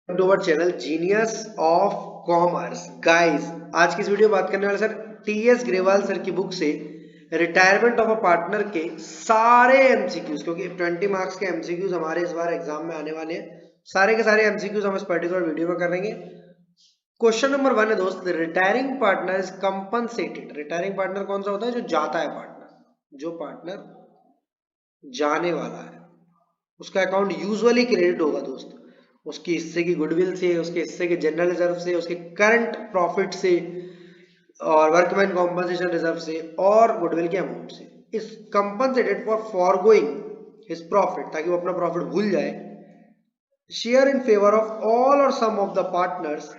To our channel genius of commerce. Guys, आज की इस वीडियो में बात करने वाले सर टीएस ग्रेवाल सर की बुक से रिटायरमेंट ऑफ अ पार्टनर के सारे एमसीक्यूज, क्योंकि 20 मार्क्स के एमसीक्यूज हमारे इस बार एग्जाम में आने वाले हैं। सारे के सारे एमसीक्यूज हम इस पर्टिकुलर वीडियो में करेंगे। क्वेश्चन नंबर 1 है दोस्त, retiring partner is compensated. Retiring partner कौन सा होता है? जो जाता है पार्टनर, जो पार्टनर जाने वाला है उसका अकाउंट यूजुअली क्रेडिट होगा दोस्त, उसकी हिस्से की गुडविल से, उसके हिस्से के जनरल रिजर्व से, उसके करंट प्रॉफिट से और वर्कमैन कॉम्पनसेशन रिजर्व से और गुडविल के अमाउंट से। Is compensated for forgoing his profit, ताकि वो अपना प्रॉफिट भूल जाए। Share in favour of all और some of the partners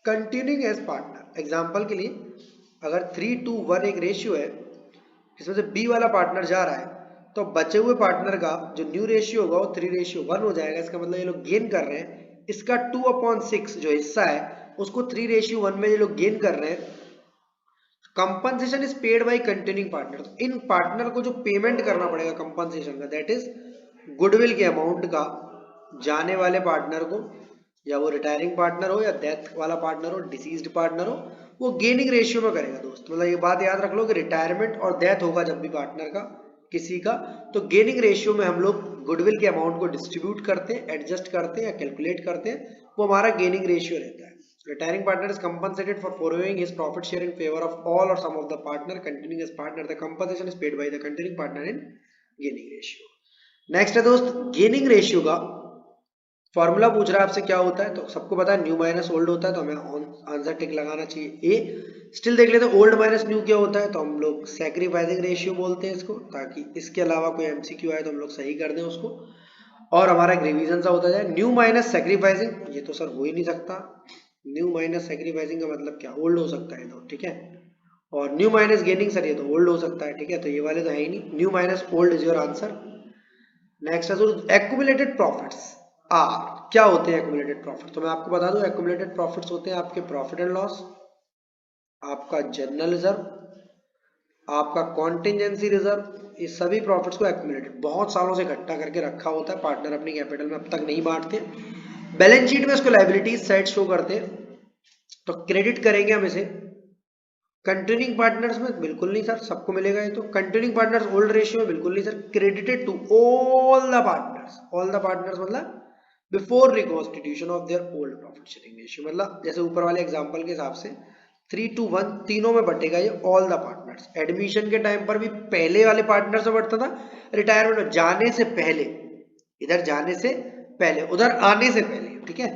continuing as partner. Example के लिए, अगर 3:1 एक रेशियो है जिसमें से बी वाला पार्टनर जा रहा है, तो बचे हुए पार्टनर का जो न्यू रेशियो होगा वो 3:1 हो जाएगा। इसका मतलब ये लोग गेन कर रहे हैं। इसका 2/6 जो हिस्सा है उसको 3:1 में ये लोग गेन कर रहे हैं। Compensation is paid by continuing partner. In partner को जो पेमेंट करना पड़ेगा कंपनसेशन का, दैट इज गुडविल के अमाउंट का जाने वाले पार्टनर को, या वो रिटायरिंग पार्टनर हो या डेथ वाला पार्टनर हो, डिसीज्ड पार्टनर हो, वो गेनिंग रेशियो में करेगा दोस्त। मतलब ये बात याद रख लो कि रिटायरमेंट और डेथ होगा जब भी पार्टनर का किसी का, तो गेनिंग रेशियो में हम लोग गुडविल के अमाउंट को डिस्ट्रीब्यूट करते हैं, एडजस्ट करते हैं या कैलकुलेट करते हैं, वो हमारा गेनिंग रेशियो रहता है। Retiring partner is compensated for foregoing his profit share in favor of all or some of the partner continuing as partner. The compensation is paid by the continuing partner in gaining ratio. Next है दोस्त gaining ratio का formula पूछ रहा है आपसे क्या होता है, तो सबको पता है न्यू माइनस ओल्ड होता है, तो हमें आंसर टिक लगाना चाहिए ए। स्टिल देख लेते हैं ओल्ड माइनस न्यू क्या होता है, तो हम लोग सैक्रिफाइसिंग रेशियो बोलते हैं इसको, ताकि इसके अलावा कोई एमसीक्यू आए तो हम लोग सही कर दें उसको और हमारा एक रिवीजन सा होता जाए। न्यू माइनस सैक्रिफाइसिंग, ये तो सर हो ही नहीं सकता। न्यू माइनस सैक्रिफाइसिंग का मतलब क्या? ओल्ड हो सकता है तो, ठीक है। और न्यू माइनस गेनिंग सर, ये तो ओल्ड हो सकता है, ठीक है। तो ये वाले तो है ही नहीं। New minus old is your answer. Next है एक्यूमुलेटेड प्रॉफिट्स आर। क्या होते हैं एक्यूमुलेटेड प्रॉफिट? तो मैं आपको बता दूं, एक्यूमुलेटेड प्रॉफिट्स होते हैं आपके प्रॉफिट एंड लॉस, आपका जनरल रिजर्व, आपका कॉन्टिजेंसी रिजर्व। ये सभी प्रॉफिट्स को एक्यूमुलेटेड बहुत सालों से इकट्ठा करके रखा होता है पार्टनर अपनी कैपिटल में, अब तक नहीं बांटते। बैलेंस शीट में इसको लायबिलिटीज साइड शो करते हैं, तो क्रेडिट करेंगे हम इसे। कंटिन्यूइंग पार्टनर्स में बिल्कुल नहीं सर, सबको मिलेगा ये तो। कंटिन्यूइंग पार्टनर्स ओल्ड रेशियो में बिल्कुल नहीं sir, credited to all the partners. All the partners मतलब before reconstitution of their old profit sharing ratio. मतलब जैसे ऊपर वाले एग्जांपल के हिसाब से 3:1 तीनों में बटेगा ये ऑल द पार्टनर्स। एडमिशन के टाइम पर भी पहले वाले पार्टनर से बढ़ता था, रिटायरमेंट जाने से पहले, इधर जाने से पहले उधर आने से पहले, ठीक है।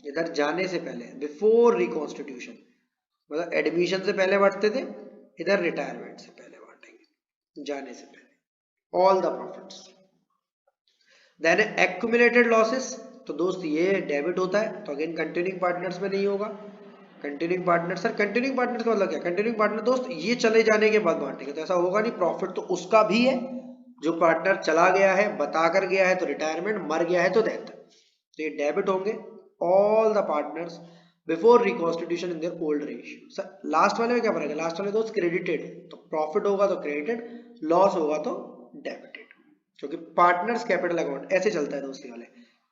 इधर जाने से पहले बिफोर रिकॉन्स्टिट्यूशन, मतलब एडमिशन से पहले बांटते थे, इधर रिटायरमेंट से पहले बांटेंगे, जाने से पहले all the profits. Then accumulated losses, तो दोस्त ये डेबिट होता है, तो अगेन कंटिन्यूइंग पार्टनर्स में नहीं होगा। Continuing partner sir, continuing partner का मतलब क्या? कंटिन्यूइंग पार्टनर दोस्त ये चले जाने के बाद बांटेंगे, तो ऐसा होगा नहीं। प्रॉफिट तो उसका भी है, जो पार्टनर चला गया है, बता कर गया है तो रिटायरमेंट, मर गया है तो डेथ, तो ये डेबिट होंगे all the partners before reconstitution in their old ratio. Sir last वाले में क्या फर्क है? लास्ट वाले दोस्त क्रेडिटेड, तो प्रॉफिट होगा तो क्रेडिटेड, लॉस होगा तो डेबिटेड, क्योंकि पार्टनर्स कैपिटल अकाउंट ऐसे चलता है दोस्ती वाले।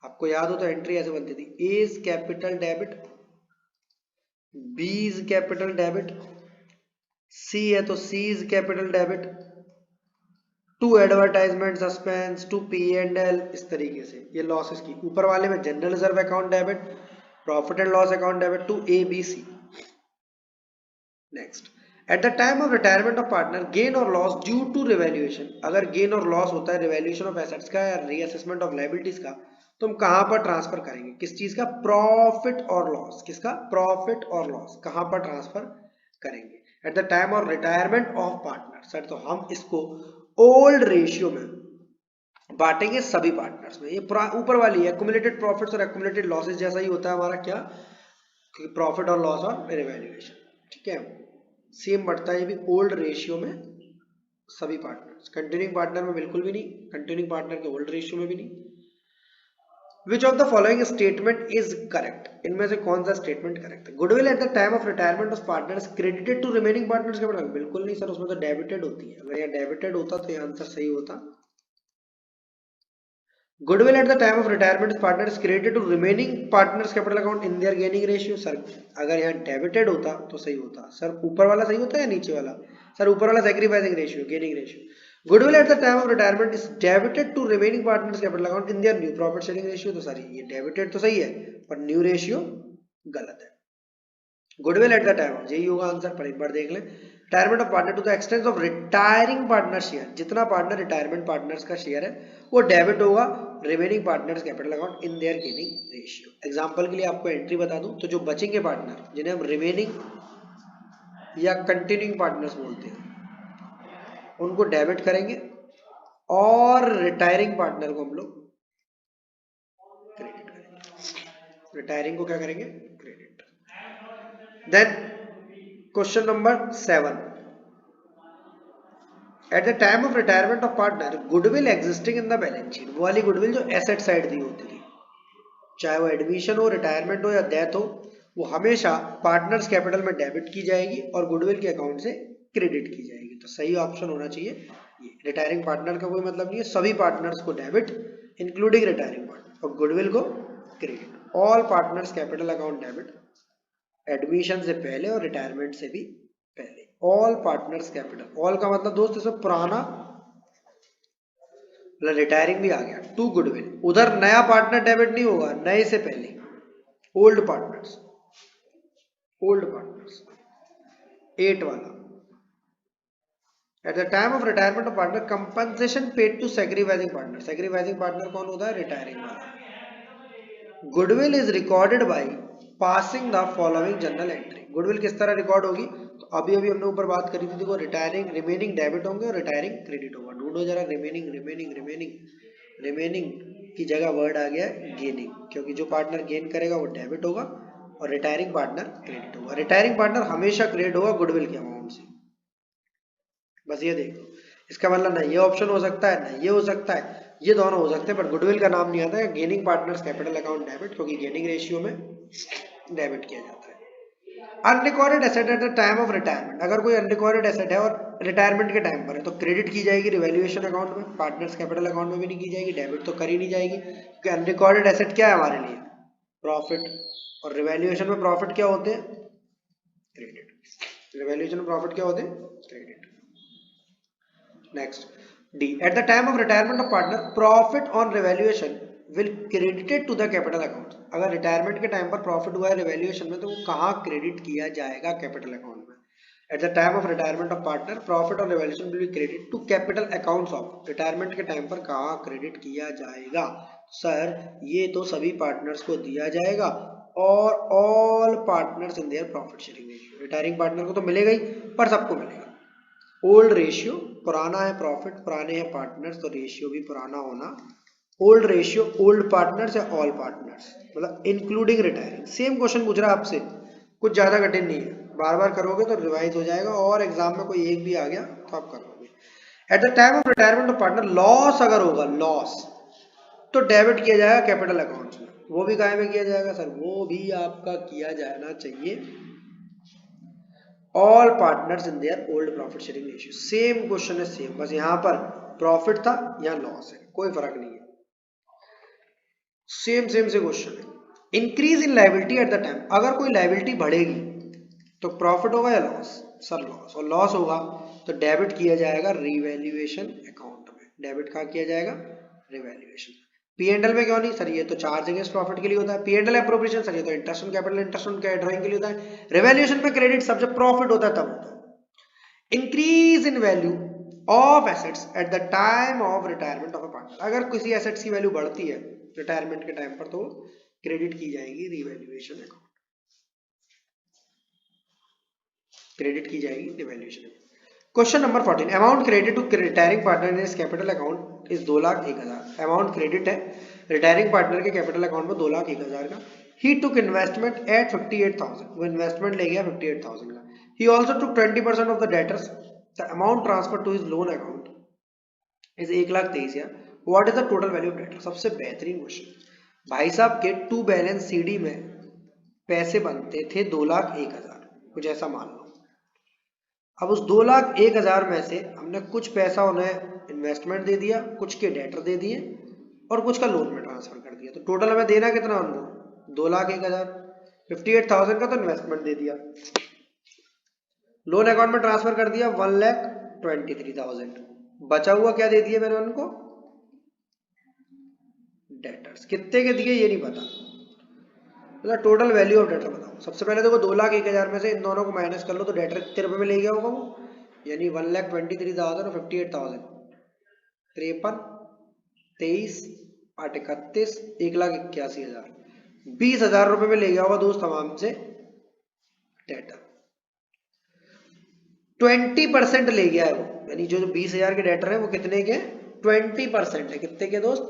आपको याद हो तो एंट्री ऐसे बनती थी, A is capital debit, B is capital debit, C है तो C is capital debit, to advertisement suspense, to P and L, इस तरीके से ये लॉसेस की। ऊपर वाले में general reserve account debit, profit and loss account debit, to A B C. Next, at the time of retirement of partner gain और loss due to revaluation. अगर गेन और लॉस होता है रिवैल्यूएशन ऑफ एसेट्स का या reassessment of liabilities का, तो हम कहां पर ट्रांसफर करेंगे? किस चीज का? प्रॉफिट और लॉस। किसका? प्रॉफिट और लॉस कहां पर ट्रांसफर करेंगे? Eight the time of retirement of partner sir, तो हम इसको ओल्ड रेशियो में बांटेंगे सभी पार्टनर्स में। ये ऊपर वाली एक्यूमुलेटेड प्रॉफिट्स और एक्यूमुलेटेड लॉसेस जैसा ही होता है हमारा, क्या? प्रॉफिट और लॉस और रिवैल्यूएशन, ठीक है। सेम बढ़ता है ये भी ओल्ड रेशियो में सभी पार्टनर्स। कंटिन्यूइंग पार्टनर में बिल्कुल भी नहीं, कंटिन्यूइंग पार्टनर के ओल्ड रेशियो में भी नहीं। Which of the following statement is correct? इनमें से कौन सा स्टेटमेंट करेक्ट है? Goodwill at the time of retirement of partners credited to remaining partners के मतलब बिल्कुल नहीं सर, उसमें तो डेबिटेड होती है। अगर यहाँ डेबिटेड होता तो ये आंसर सही होता। Goodwill at the time of retirement partner is credited to remaining partners capital account in their gaining ratio. Sir अगर यहाँ डेबिटेड होता तो सही होता। सर ऊपर वाला सही होता है या नीचे वाला? सर ऊपर वाला sacrificing ratio, gaining ratio. Goodwill at the time of retirement is debited to remaining partners capital account in their new profit sharing ratio. तो सर ये डेबिटेड तो सही है पर न्यू रेशियो गलत है। Goodwill at the time of, यही होगा आंसर, पर एक बार देख लें। Retirement of partner to the extent of retiring partner share, जितना पार्टनर रिटायरमेंट पार्टनर्स का शेयर है वो डेबिट होगा remaining partners capital account in their gaining ratio. Example के लिए आपको एंट्री बता दूं तो जो बचेंगे पार्टनर जिन्हें हम रिमेनिंग या कंटिन्यूइंग पार्टनर्स बोलते हैं उनको डेबिट करेंगे और रिटायरिंग पार्टनर को हम लोग क्रेडिट करेंगे। रिटायरिंग को क्या करेंगे? Credit. Then question number 7, at the time of retirement of partner goodwill existing in the balance sheet, वो वाली गुडविल जो एसेट साइड दी होती थी, चाहे वो एडमिशन हो, रिटायरमेंट हो या डेथ हो, वो हमेशा पार्टनर्स कैपिटल में डेबिट की जाएगी और गुडविल के अकाउंट से क्रेडिट की जाएगी। तो सही ऑप्शन होना चाहिए ये। रिटायरिंग पार्टनर का कोई मतलब नहीं है, सभी पार्टनर्स को डेबिट इंक्लूडिंग रिटायरिंग पार्टनर, और गुडविल को credit. All partners capital account debit, admission से पहले और रिटायरमेंट से भी पहले। ऑल पार्टनर्स कैपिटल, ऑल का मतलब दोस्त इसमें पुराना मतलब रिटायरिंग भी आ गया। टू गुडविल, उधर नया पार्टनर डेबिट नहीं होगा, नए से पहले ओल्ड पार्टनर्स, ओल्ड पार्टनर्स। 8 वाला, at the time of retirement of partner compensation paid to sacrificing partner, sacrificing partner कौन होता है? रिटायरिंग वाला। Goodwill is recorded by passing the following journal entry, goodwill किस तरह रिकॉर्ड होगी? तो अभी अभी हमने ऊपर बात करी थी, देखो रिटायरिंग रिमेनिंग डेबिट होंगे और रिटायरिंग क्रेडिट होगा। ढूंढो जरा, रिमेनिंग रिमेनिंग रिमेनिंग रिमेनिंग की जगह वर्ड आ गया गेनिंग, क्योंकि जो पार्टनर गेन करेगा वो डेबिट होगा और रिटायरिंग पार्टनर क्रेडिट होगा। रिटायरिंग पार्टनर हमेशा क्रेडिट होगा गुडविल के अमाउंट से, बस ये देख लो। इसका मतलब ना ये ऑप्शन हो सकता है ना ये हो सकता है, ये दोनों हो सकते हैं, पर गुडविल का नाम नहीं आता है। Gaining partners capital account debit, क्योंकि गेनिंग रेशियो में डेबिट किया जाता है। Unrecorded asset eight the time of retirement, अगर कोई अनरिकॉर्डेड एसेट है और रिटायरमेंट के टाइम पर है तो क्रेडिट की जाएगी रिवैल्यूएशन अकाउंट में, पार्टनर्स कैपिटल अकाउंट में भी नहीं की जाएगी, डेबिट तो कर ही नहीं जाएगी, क्योंकि अनरिकॉर्डेड एसेट क्या है हमारे लिए? प्रॉफिट, और रिवैल्यूएशन में प्रॉफिट क्या होते हैं? क्रेडिट। रिवैल्यूएशन में प्रॉफिट क्या होते हैं? Credit. Next, D, at the time of retirement of partner profit on revaluation will credited to the capital account, अगर रिटायरमेंट के टाइम पर प्रॉफिट हुआ है रिवैल्यूएशन में तो वो कहाँ क्रेडिट किया जाएगा? कैपिटल अकाउंट में। At the time of retirement of partner profit on revaluation will be credit to capital accounts of, retirement के टाइम पर कहाँ क्रेडिट किया जाएगा? सर ये तो सभी पार्टनर्स को दिया जाएगा और all partners in their profit sharing ratio, retiring partner को तो मिलेगा ही पर सबको मिलेगा। ओल्ड रेशियो, पुराना है प्रॉफिट, पुराने हैं पार्टनर्स तो रेशियो भी पुराना होना। ओल्ड रेशियो, ओल्ड पार्टनर्स या ऑल पार्टनर्स, मतलब इंक्लूडिंग रिटायरिंग। सेम क्वेश्चन पूछ रहा है आपसे, कुछ ज्यादा कठिन नहीं है, बार बार करोगे तो रिवाइज हो जाएगा और एग्जाम में कोई एक भी आ गया तो आप कर लोगे। Eight the time of retirement of partner loss अगर होगा, लॉस तो डेबिट किया जाएगा कैपिटल अकाउंट्स में, वो भी काय में किया जाएगा? सर वो भी आपका किया जाना चाहिए all partners in their old profit sharing ratio. Same question है, सेम, बस यहां पर प्रॉफिट था या लॉस है, कोई फर्क नहीं है, सेम सेम से क्वेश्चन है। Increase in liability eight the time, अगर कोई लायबिलिटी बढ़ेगी तो प्रॉफिट होगा या लॉस? सर लॉस, और लॉस होगा तो डेबिट किया जाएगा रिवैल्यूएशन अकाउंट में। डेबिट कहाँ किया जाएगा? रिवैल्यूएशन। P&L में क्यों नहीं? सर ये तो चार्ज अगेंस्ट प्रॉफिट के लिए होता है। P&L एप्रोप्रिएशन, सर ये तो interest on capital, interest on drawing के लिए होता है। रिवैल्यूएशन में क्रेडिट सब जब प्रॉफिट होता है तब होता है। Increase in value of assets eight the time of retirement of a partner, अगर किसी एसेट्स की वैल्यू बढ़ती है रिटायरमेंट के टाइम पर तो क्रेडिट की जाएगी रिवैल्यूएशन अकाउंट, क्रेडिट की जाएगी revaluation. Question number 14, amount credit to retiring partner in his capital account is 2,01,000। Amount credit है रिटायरिंग पार्टनर के कैपिटल अकाउंट में 2,01,000 का। ही टुक इन्वेस्टमेंट एट 58,000, वो इन्वेस्टमेंट ले गया 58,000 का। He also took 20% of the debtors, the amount transfer to his loan account is 1,23,000। What is the total value of debtor? सबसे बेहतरीन क्वेश्चन, भाई साहब के टू बैलेंस सीडी में पैसे बनते थे 2,01,000, कुछ ऐसा मान लो। अब उस 2,01,000 में से हमने कुछ पैसा उन्हें इन्वेस्टमेंट दे दिया, कुछ के डेटर दे दिए और कुछ का लोन में ट्रांसफर कर दिया। तो टोटल हमें देना कितना उनको 2,01,000, 58,000 का तो इन्वेस्टमेंट दे दिया, लोन अकाउंट में ट्रांसफर कर दिया 1,23,000, बचा हुआ क्या दे दिया मैंने उनको डेटर्स। कितने के दिए ये नहीं पता, तो टोटल वैल्यू ऑफ डेटर बताओ। सबसे पहले देखो 2,01,000 में से इन दोनों को माइनस कर लो तो डेटर कितने रुपए में ले गया होगा वो, यानी 1,23,000 और 58,000, 53, 23, 8, 31, 1,81,000, 20,000 रुपए में ले गया होगा दोस्त तमाम से डेटर। 20% ले गया है वो, यानी जो 20,000 के डेटर है वो कितने के 20% है, कितने के दोस्त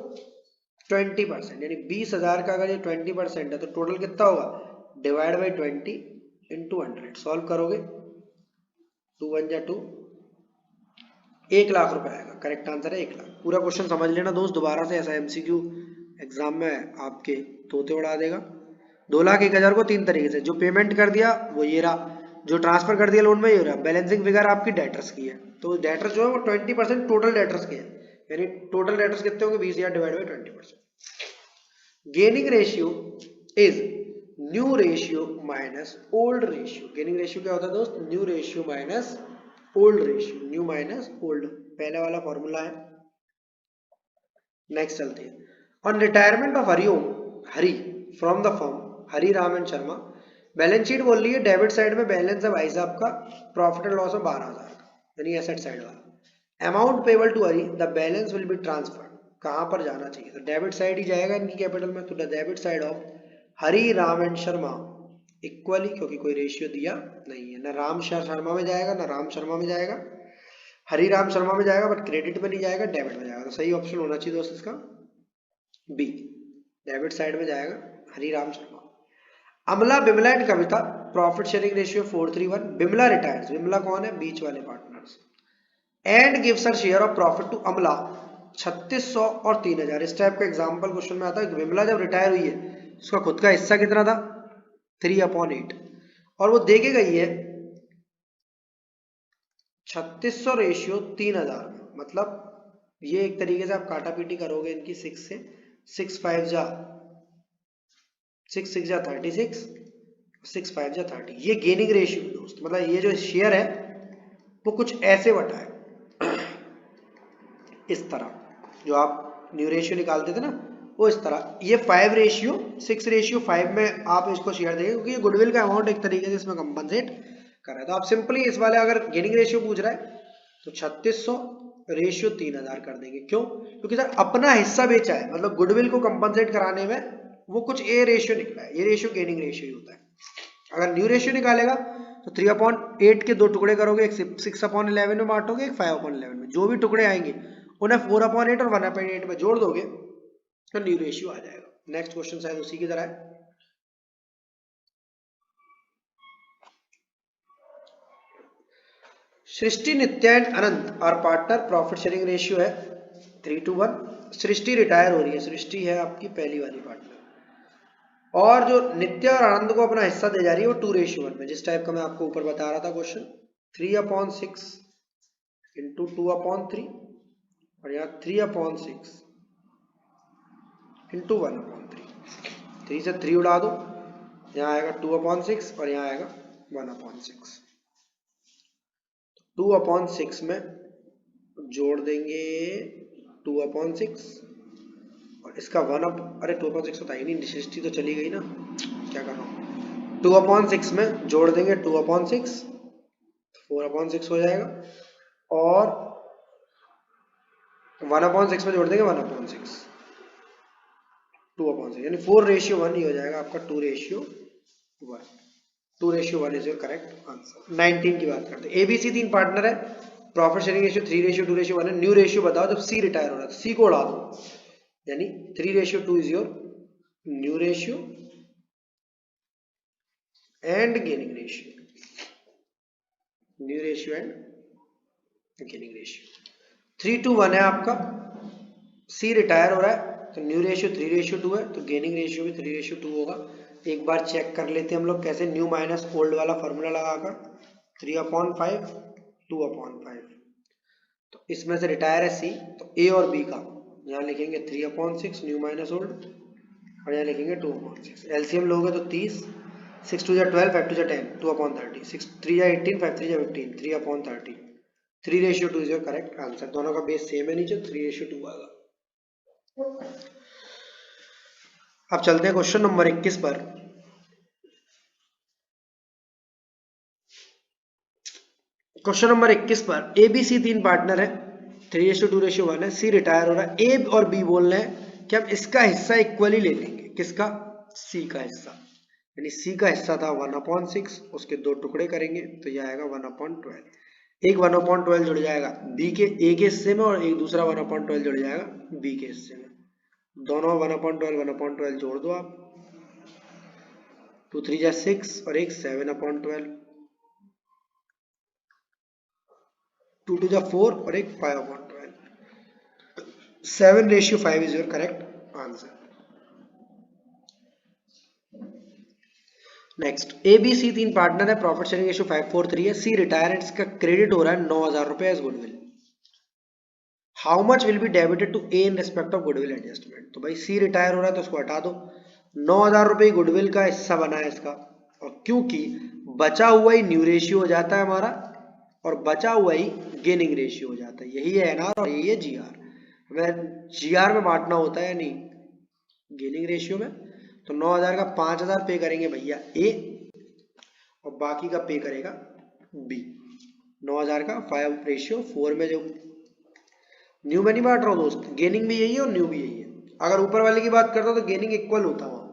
20%, यानी 20,000 का अगर ये 20% है तो टोटल कितना होगा डिवाइड बाई 20 इंटू 100। सॉल्व करोगे 2 1 जा 2, 1 लाख रुपए आएगा। करेक्ट आंसर है 1 लाख। पूरा क्वेश्चन समझ लेना दोस्त दोबारा से, ऐसा एमसीक्यू एग्जाम में आपके तोते उड़ा देगा। 2,01,000 को 3 तरीके से, जो पेमेंट कर दिया वो ये रहा, जो ट्रांसफर कर दिया लोन में ये रहा, बैलेंसिंग फिगर आपकी डेटर्स की है। तो डेटर्स जो है वो 20% टोटल डेटर्स के हैं, यानी टोटल डेटर्स कितने होंगे 20,000 divide by 20%। Gaining ratio is new ratio minus old ratio. Gaining ratio क्या होता है दोस्त, new ratio minus old ratio, new minus old, पहले वाला फॉर्मूला है। नेक्स्ट चलते हैं। On retirement of Hari from the firm Hari Ram and Sharma, balance sheet बोल रही है डेबिट साइड में बैलेंस है भाई साहब का प्रॉफिट एंड लॉस में 12,000 का, यानी एसेट साइड वाला। Amount payable to Hari the balance will be transferred, कहां पर जाना चाहिए, तो डेबिट साइड ही जाएगा इनकी कैपिटल में। तो the debit side of Hari Ram and Sharma equally, क्योंकि कोई रेशियो दिया नहीं है, ना राम शर्मा में जाएगा ना राम शर्मा में जाएगा, हरि राम शर्मा में जाएगा बट क्रेडिट में नहीं जाएगा, डेबिट में जाएगा। तो सही ऑप्शन होना चाहिए दोस्त इसका बी, डेबिट साइड में जाएगा Hari Ram Sharma. Amla Bimla and Kavita profit sharing ratio 4:3:1। Bimla retires, Bimla कौन है बीच वाले partners, and gives her share of profit to Amla 3,600 और 3,000। इस टाइप का एग्जांपल क्वेश्चन में आता है कि बिमला जब रिटायर हुई है उसका खुद का हिस्सा कितना था 3/8, और वो दे के गई है 3,600 रेशियो 3,000, मतलब ये एक तरीके से आप काटा पीटी करोगे इनकी 6 से, 6 5 जा 6 6 जा 36, 6 5 जा 30। ये गेनिंग रेशियो दोस्त, मतलब ये जो शेयर है वो कुछ ऐसे बटा है इस तरह, जो आप न्यू रेशियो निकालते थे ना वो इस तरह। ये 5:6:5 में आप इसको शेयर देंगे, क्योंकि ये गुडविल का अमाउंट एक तरीके से इसमें कंपनसेट कर रहा है। तो आप सिंपली इस वाले अगर गेनिंग रेशियो पूछ रहा है तो 3,600 रेशियो 3,000 कर देंगे। क्यों, क्योंकि सर अपना हिस्सा बेचा है, मतलब गुडविल को कंपनसेट कराने में वो कुछ ए रेशियो निकला है, ये रेशियो गेनिंग रेशियो ही होता है। अगर न्यू रेशियो निकालेगा तो 3/8 के 2 टुकड़े करोगे, एक 6/11 में बांटोगे, एक 5/11 में, जो भी टुकड़े आएंगे उन्हें 4/8 और 1/8 में जोड़ दोगे तो न्यू रेशियो आ जाएगा। नेक्स्ट क्वेश्चन शायद उसी की तरह है। Srishti Nitya and Anant are partner, profit sharing ratio है 3:1। सृष्टि रिटायर हो रही है, सृष्टि है आपकी पहली वाली पार्टनर, और जो नित्या और आनंद को अपना हिस्सा दे जा रही है वो 2:1 में, जिस टाइप का मैं आपको ऊपर बता रहा था क्वेश्चन। 3/6 इंटू 2/3 और यहाँ 3/6 इंटू 1/3, 3 से 3 उड़ा दो, यहाँ आएगा 2/6 और यहाँ आएगा 1/6। 2/6 में जोड़ देंगे 2/6 और इसका 2/6 होता ही नहीं, सृष्टि तो चली गई ना, क्या कर रहा हूँ। 2/6 में जोड़ देंगे 2/6, 4/6 हो जाएगा, और 1/6 में जोड़ देंगे 1/6, 2/6, यानी 4:1 ही हो जाएगा आपका 2:1। 2:1 इज योर करेक्ट आंसर। 19 की बात करते हैं। एबीसी 3 पार्टनर है, प्रॉफिट शेयरिंग रेशियो 3:2:1 है। न्यू रेशियो बताओ जब सी रिटायर हो रहा है, तो सी को उड़ा दो, यानी 3:2 is your new ratio and gaining ratio, new ratio and gaining ratio. 3:1 है आपका, सी रिटायर हो रहा है तो न्यू रेशियो 3:2 है, तो गेनिंग रेशियो भी 3:2 होगा। एक बार चेक कर लेते हैं हम लोग कैसे, न्यू माइनस ओल्ड वाला फॉर्मूला लगाकर 3/5 2/5, तो इसमें से रिटायर है सी, तो ए और बी का यहाँ लिखेंगे 3/6 न्यू माइनस ओल्ड, और यहाँ लिखेंगे 2/6। एलसीएम लोगे तो 30, 6 2 12, 5 2 10, 2/30, 6 3 18, 5 3 15, 3/30, 3:2 इज योर करेक्ट आंसर। दोनों का बेस सेम है नीचे, 3:2 आएगा। अब चलते हैं क्वेश्चन नंबर 21 पर। क्वेश्चन नंबर 21 पर एबीसी 3 पार्टनर है, 3:2:1 है, सी रिटायर हो रहा है। ए और बी बोल रहे हैं कि हम इसका हिस्सा इक्वली ले लेंगे। किसका? सी का हिस्सा। यानी सी का हिस्सा था 1/6, उसके दो टुकड़े करेंगे तो यह आएगा 1/12। एक 1/12 जुड़ जाएगा बी के ए के हिस्से में, और एक दूसरा 1/12 जुड़ जाएगा बी के हिस्से में। दोनों 1/12 जोड़ दो आप, 2 3 6 और एक 7/12, 2 2 4 और एक 5/12। 7:5 is your correct answer. Next, ABC 3 partner है, प्रॉफिट शेयरिंग रेशियो 5:4:3 है। सी रिटायर, इसका क्रेडिट हो रहा है 9,000 रुपए as goodwill. How much will be debited to A in respect of goodwill adjustment. तो भाई सी रिटायर हो रहा है तो उसको हटा दो, 9,000 रुपए गुडविल का हिस्सा बना है इसका, और क्योंकि बचा हुआ ही न्यू रेशियो हो जाता है हमारा, और बचा हुआ ही गेनिंग रेशियो हो जाता है। यही है एनआर और यही है जीआर। हमें जीआर में बांटना होता है नहीं गेनिंग रेशियो में। तो 9,000 का 5,000 पे करेंगे भैया ए, और बाकी का पे करेगा बी। 9,000 का 5:4 में, जो न्यू में नहीं बांट रहा हूँ दोस्त, गेनिंग भी यही है और न्यू भी यही है। अगर ऊपर वाले की बात करता तो गेनिंग इक्वल होता वहां।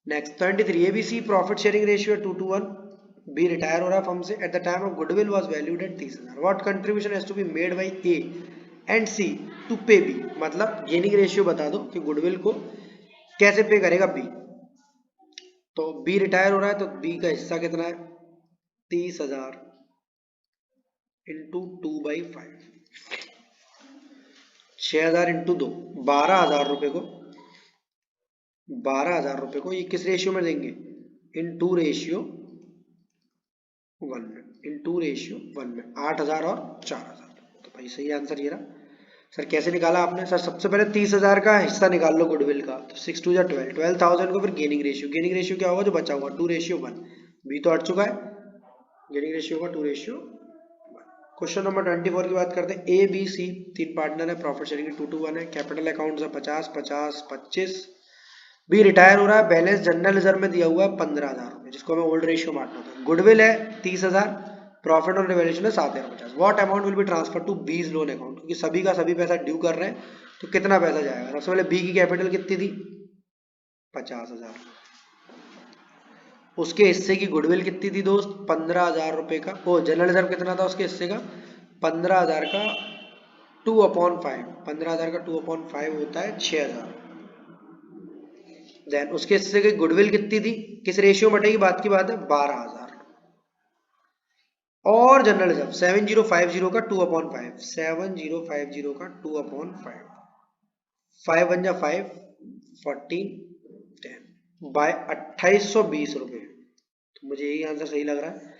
Next 23, ABC profit sharing ratio 2:1। B retire हो रहा है फर्म से, at the time of goodwill was valued at 30,000। What contribution has to be made by A and C to pay B. मतलब gaining ratio बता दो कि goodwill को कैसे पे करेगा बी। तो बी रिटायर हो रहा है तो बी का हिस्सा कितना है? 30,000 इंटू 2/5, 6,000 इंटू 2, 12,000 रुपए को, 12,000 रुपए को ये किस रेशियो में देंगे? इन 2:1 में, इन 2:1 में 8,000 और 4,000। तो भाई सही आंसर ये रहा। सर कैसे निकाला आपने? सर सबसे पहले 30,000 का हिस्सा निकाल लो गुडविल का, तो 6 2 12, 12,000 को फिर गेनिंग रेशियो, गेनिंग रेशियो क्या होगा जो बचा हुआ 2:1। बी तो हट चुका है, गेनिंग रेशियो होगा 2:1। क्वेश्चन नंबर 24 की बात करते हैं। ए बी सी 3 पार्टनर है, प्रॉफिट शेयरिंग 2:1 है, कैपिटल अकाउंट है 50 50 25। बी रिटायर हो रहा है, बैलेंस जनरल रिजर्व में दिया हुआ है 15,000 रुपए, जिसको हमें ओल्ड रेशियो मारना था। गुडविल है 30,000, प्रॉफिट ऑन रिवैल्यूएशन है 7,050। What amount will be transfer to B's loan account. क्योंकि सभी का सभी पैसा ड्यू कर रहे हैं तो कितना पैसा जाएगा? सबसे पहले बी की कैपिटल कितनी थी? 50,000। उसके हिस्से की गुडविल कितनी थी दोस्त? 15,000 रुपए का। वो जनरल रिजर्व कितना था उसके हिस्से का? 15,000 का 2/5, 15,000 का 2/5 होता है 6,000। देन उसके हिस्से की गुडविल कितनी थी? किस रेशियो में बटेगी बात की बात है? 12,000। और जनरल रिजर्व 7050 का 2/5, 7050 का 2/5, 5 1 5, 14 10 बाय 2820 रुपए। तो मुझे यही आंसर सही लग रहा है।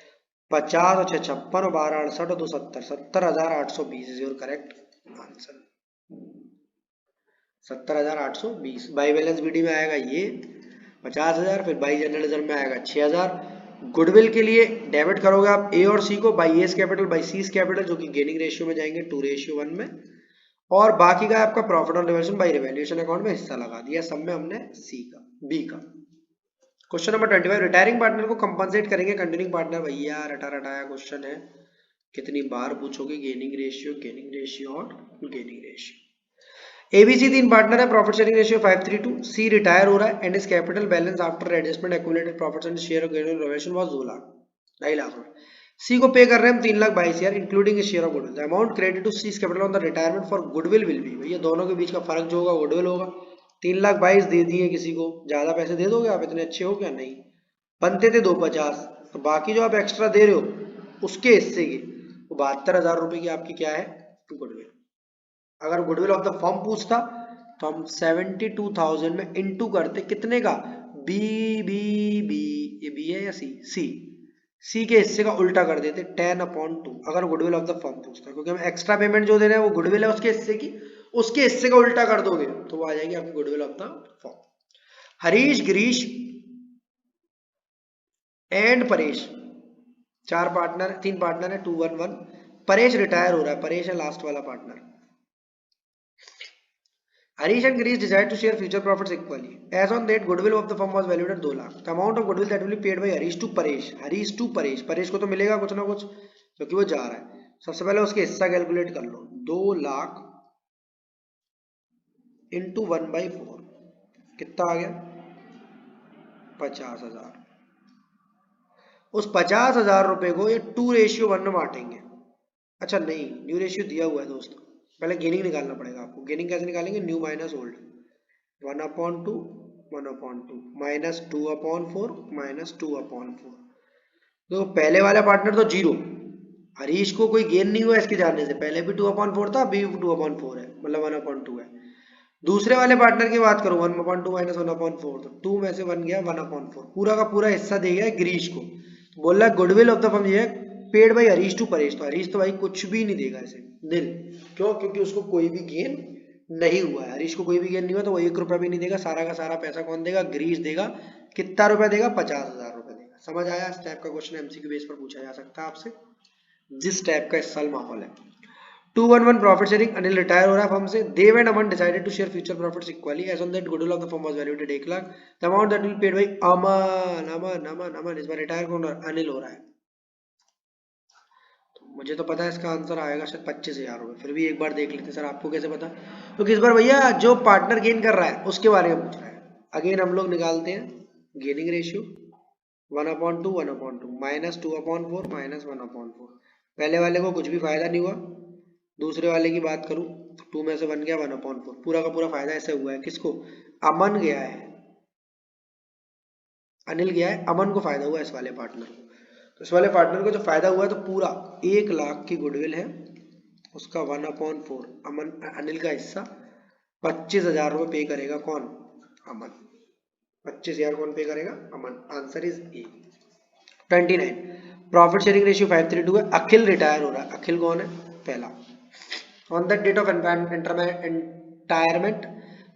50 और 56 और 12 68 और 2 70, 70,820 is your correct answer. 70,820 by balance BD में आएगा ये 50,000, फिर बाई जनरल रिजर्व में आएगा 6,000। गुडविल के लिए डेबिट करोगे आप ए और सी को, by A's capital by C capital, जो कि गेनिंग रेशियो में जाएंगे 2:1 में, और बाकी का आपका profit on revaluation by revaluation account में हिस्सा लगा दिया। सब में हमने सी का बी का। क्वेश्चन नंबर 25, रिटायरिंग पार्टनर को कंपनसेट करेंगे कंटिन्यूइंग पार्टनर। भैया रटा रटाया क्वेश्चन है, कितनी बार पूछोगे? गेनिंग रेशियो और गेनिंग रेशियो। एबीसी 3 पार्टनर है, profit sharing ratio 5:3 C retire हो रहा है and is capital balance after adjustment accumulated profits and share of gaining revaluation was 2 lakh, 2.5 lakh रुपए। सी को पे कर रहे हैं हम 3,22,000 including share of goodwill. The amount credit to C capital on the retirement for goodwill will be. भैया दोनों के बीच का फर्क जो होगा गुडविल होगा। 3,22,000 दे दिए किसी को, ज्यादा पैसे दे दोगे आप? इतने अच्छे हो क्या? नहीं, बनते थे 250, तो बाकी जो आप एक्स्ट्रा दे रहे हो उसके हिस्से की वो 72,000 रुपए की आपकी क्या है? गुडविल। अगर गुडविल ऑफ द फर्म पूछता तो हम 72,000 में इंटू करते कितने का? बी बी बी, ये बी है या सी? सी, सी के हिस्से का उल्टा कर देते 10/2 अगर गुडविल ऑफ द फर्म पूछता, क्योंकि हम एक्स्ट्रा पेमेंट जो दे रहे हैं वो गुडविल है उसके हिस्से की, उसके हिस्से का उल्टा कर दोगे तो वो आ जाएगी आपकी goodwill of the firm. Harish, Girish and Paresh, तीन पार्टनर है, 2 1 1। परेश रिटायर हो रहा है, परेश है लास्ट वाला partner. Harish and Girish decide to share future profits equally. As on that, goodwill of the firm was valued at 2 lakh. The amount of goodwill that will be paid by Harish to Paresh. Paresh को तो मिलेगा कुछ ना कुछ क्योंकि वो जा रहा है। सबसे पहले उसके हिस्सा कैलकुलेट कर लो, 2 लाख इंटू 1/4 कितना आ गया, 50,000। उस 50,000 रुपए को ये 2:1 में बांटेंगे। अच्छा नहीं, न्यू रेशियो दिया हुआ है दोस्तों, पहले गेनिंग निकालना पड़ेगा आपको। गेनिंग कैसे निकालेंगे, new minus old, 1/2 1/2 minus 2/4 minus 2/4। तो पहले वाला पार्टनर तो 0, हरीश को कोई गेन नहीं हुआ इसके जाने से, पहले भी 2/4 था, अभी भी 2/4 है, मतलब 1/2 है। दूसरे वाले पार्टनर की बात करूं, 1/2 माइनस 1/4, तो 2 में से 1 गया 1/4, पूरा का पूरा हिस्सा दे गया गिरीश को। तो बोल रहा है गुडविल ऑफ द फर्म ये है paid by Harish to Paresh, तो हरीश तो भाई कुछ भी नहीं देगा इसे, नील। क्यों? क्योंकि उसको कोई भी गेन नहीं हुआ है, हरीश को कोई भी गेन नहीं हुआ, तो वो 1 रुपया भी नहीं देगा। सारा का सारा पैसा कौन देगा, गिरीश देगा। कितना रुपया देगा, 50,000 रुपया देगा। समझ आया? इस टाइप का क्वेश्चन एमसीक्यू बेस पर पूछा जा सकता है आपसे, जिस टाइप का इस साल माहौल है। 2-1-1 प्रॉफिट शेयरिंग, अनिल रिटायर हो रहा है फर्म से। Dev and Aman decided to share future profits equally. As on that goodwill of the firm was valued at 1 lakh. The amount that will paid by Aman इस बार रिटायर कौन हो रहा है, अनिल हो रहा है। तो मुझे तो पता है इसका आंसर आएगा शायद 25,000 रुपये, फिर भी एक बार देख लेते सर, आपको कैसे पता? क्योंकि इस बार भैया जो पार्टनर गेन कर रहा है उसके बारे में पूछ रहा है। अगेन हम लोग निकालते हैं गेनिंग रेशियो, 1/2 1/2 माइनस 2/4 माइनस 1/4। पहले वाले को कुछ भी फायदा नहीं हुआ, दूसरे वाले की बात करूं तो 2 में से 1 गया 1/4, पूरा का पूरा फायदा ऐसे हुआ है। किसको? अमन गया है, अनिल गया है, अमन को फायदा हुआ है इस वाले पार्टनर को। तो इस वाले पार्टनर को जो फायदा हुआ है तो पूरा 1 लाख की गुडविल है, उसका 1/4 अमन अनिल का हिस्सा 25,000 रुपये पे करेगा कौन? अमन। 25,000 कौन पे करेगा? Aman. Answer is A. 29 profit sharing ratio 5:3 है। अखिल रिटायर हो रहा है, अखिल कौन है? पहला। On the date of retirement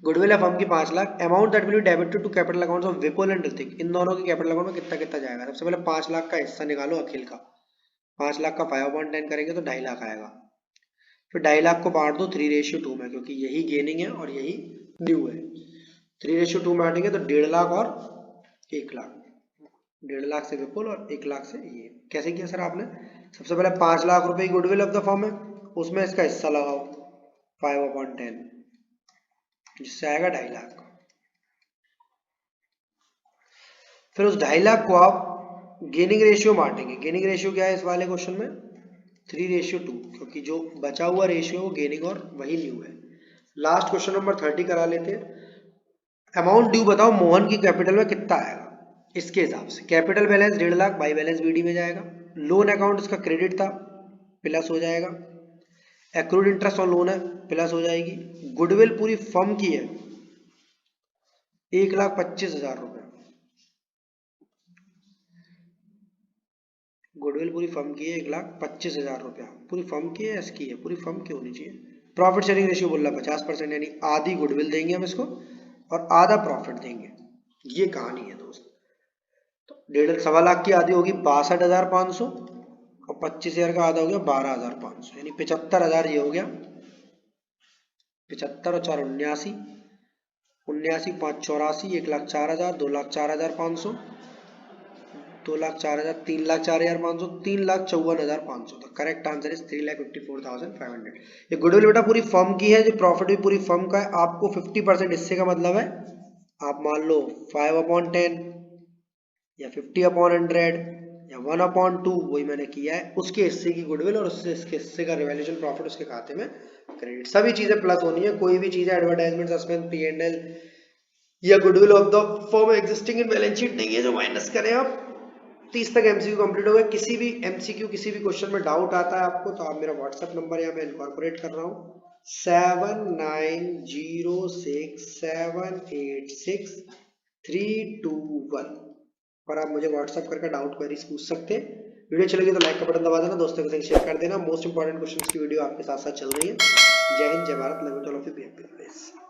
goodwill है फर्म की 5 lakh. Amount that will be debited to capital accounts of Vipul and Hrithik, इन दोनों के कैपिटल अकाउंट में कितना कितना जाएगा? सबसे पहले 5 लाख का हिस्सा निकालो अखिल का, 5 लाख का 5/10 करेंगे तो 2.5 लाख आएगा। फिर 2.5 लाख को बांट दो 3:2 में, क्योंकि यही गेनिंग है और यही ड्यू है। 3:2 में बांटेंगे तो 1.5 लाख और 1 लाख, 1.5 लाख से विपुल और 1 लाख से ये। कैसे किया सर आपने? सबसे पहले 5 लाख रुपए की गुडविल ऑफ द फर्म है, उसमें इसका हिस्सा लगाओ 5/10, जिससे आएगा 2.5 लाख। फिर उस 2.5 लाख को आप गेनिंग रेशियो बांटेंगे। गेनिंग रेशियो क्या है इस वाले क्वेश्चन में? 3:2, क्योंकि जो बचा हुआ रेशियो वो गेनिंग और वही न्यू है। लास्ट क्वेश्चन नंबर 30 करा लेते हैं। अमाउंट ड्यू बताओ मोहन की कैपिटल में कितना आएगा, इसके हिसाब से। Capital balance 1.5 lakh, by balance BD में जाएगा। लोन अकाउंट इसका क्रेडिट था, प्लस हो जाएगा। एक्रूड इंटरेस्ट ऑन लोन है, प्लस हो जाएगी। गुडविल पूरी फर्म की है 1,25,000 रुपए, गुडविल पूरी फर्म की है 1,25,000 रुपया। पूरी फर्म की है, इसकी है, पूरी फर्म की होनी चाहिए। प्रॉफिट शेयरिंग रेशियो बोल रहा 50%, यानी आधी गुडविल देंगे हम इसको और आधा प्रॉफिट देंगे। ये कहानी है दोस्त। तो 1.5 लाख की आधी होगी 62,500 और 25,000 का आधा हो गया 12,500, यानी 75,000 ये हो गया। 75 और 4 79, 79 5 84, 1,04,000, 2,04,500, 2,04,000, 3,04,500, 3,54,500। तो करेक्ट आंसर इज 3,54,500। ये गुडविल बेटा पूरी फर्म की है, जो प्रॉफिट भी पूरी फर्म का है। आपको 50% हिस्से का मतलब है, आप मान लो 5/10 या 50/100 या 1/2, वही मैंने किया है। उसके हिस्से की गुडविल और उससे इसके हिस्से का रिवैल्यूएशन प्रॉफिट उसके खाते में क्रेडिट। सभी चीजें प्लस होनी है, कोई भी चीज एडवर्टाइजमेंट, सस्पेंस, P&L या goodwill of the firm existing in balance sheet नहीं है जो माइनस करें आप। 30 तक एमसीक्यू कंप्लीट हो गया। किसी भी एमसीक्यू किसी भी क्वेश्चन में डाउट आता है आपको तो आप मेरा व्हाट्सएप नंबर यहाँ मैं इनकॉर्पोरेट कर रहा हूँ 7906786321 पर आप मुझे व्हाट्सएप करके डाउट क्वेरीज पूछ सकते हैं। वीडियो अच्छी लगी तो लाइक का बटन दबा देना, दोस्तों के साथ शेयर कर देना। मोस्ट इंपॉर्टेंट क्वेश्चंस की वीडियो आपके साथ साथ चल रही है। जय हिंद, जय Bharat, love you all of you, be happy always.